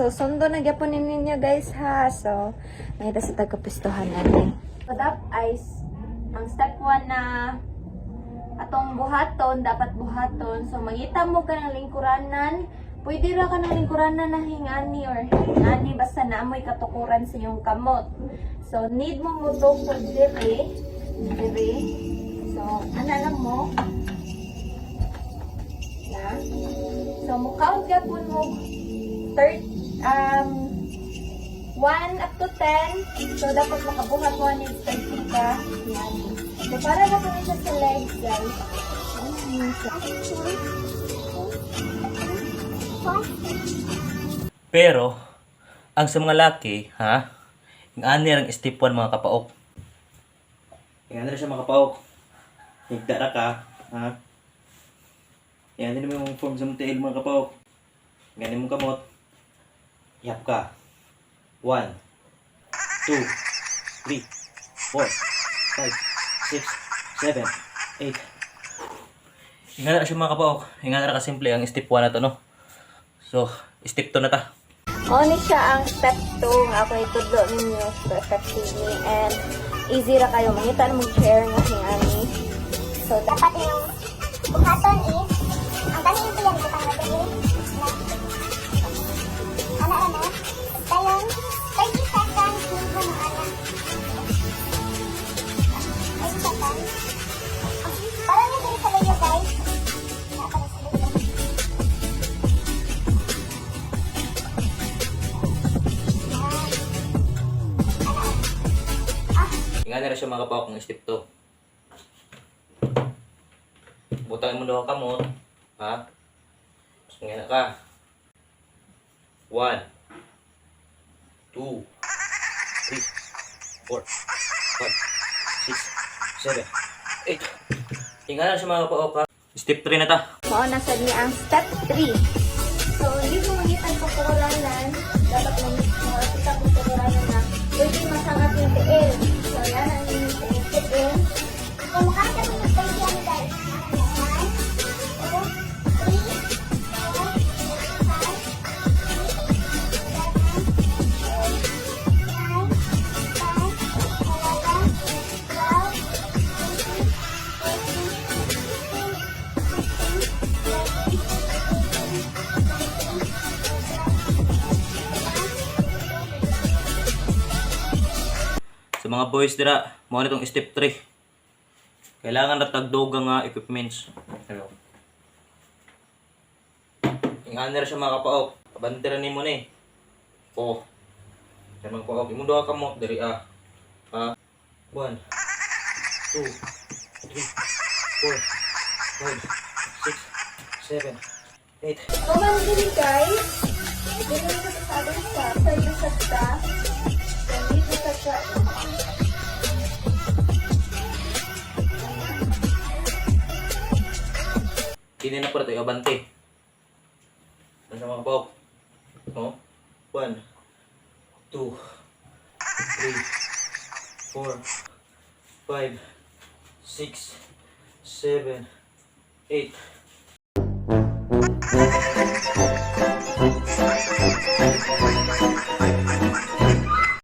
So, sundo na gyapon ninyo guys ha. So, mahita sa tagkapistuhan natin. So, that is ang step 1 na atong buhaton, dapat buhaton. So, mangita mo ka ng lingkuranan. Pwede ra ka ng lingkuranan na hingani or hingani basta naamoy katukuran sa iyong kamot. So, need mo mo to for dire. So, ano lang mo? Na. So, mukhaon ka po mo 1 up to 10. So, dapat makabuhat mo ni 30 ka. Yan. So, para na po siya sa legs, guys. Pero, ang sa mga laki, ha? Yung ani ang step 1 mga kapaok. Yung ani siya mga kapaok. Higdara ka, ha? Yan din mo yung form sa mong tail mga kapaok. Ganin mong kamot. Yap ka. 1, 2, 3, 4, 5, 6, 7, 8. Ingana siya mga kapaok. Ingana ka simple ang step 1 na to, no? So, step 2 na ta. O ni siya ang step 2 nga ako itudlo ninyo effectively and easy ra kayo mangita na mag-share nga hingani. So, Dapat yung buhaton is, ang dami yung bilang butang na dili. Ano? Tayong 30 seconds need mo mga ana. 30 seconds. Parang yung dili sa layo guys. Napa na sa layo. Ingana siya mga kapaok ng step 2. Butangin mo daw ang kamot, ha? Ingana ka. 1, 2, 3, 4, 5, 6, 7, 8. Ingana siya mga kapaok, ha? Step 3 na ta. mao na sa niya ang step 3. So, hindi mo mangitan ko kuralan. Dapat makita ko kuralan na pwede masangat yung tiil. So, yan ang yung tiil. Kung mukha ka mo mag-20 ano guys. 1, 2, 3, 4, 5, 6, 7, 8, 9, 10, 11, 12, 13, 14, 15, 16, 17, 18, 19, 20, 21, 22, 23, 24, 25, 26, 27, 28. Sa mga boys dira, mo nitong step 3. Kailangan na tagdugang nga equipments. Hello. Ingana siya mga kapaok. Kabantira ni mo ni. Oh. Sa mga kapaok, imundo ka mo diri ah. Ha? 1, 2, 3, 4, 5, 6, 7, 8. So, man din guys. Dito na sa other side. So, yung sa staff. Then, dito sa Kini na po ito, abante. Ano sa mga kapaok? Oh. 1, 2, 3, 4, 5, 6, 7, 8.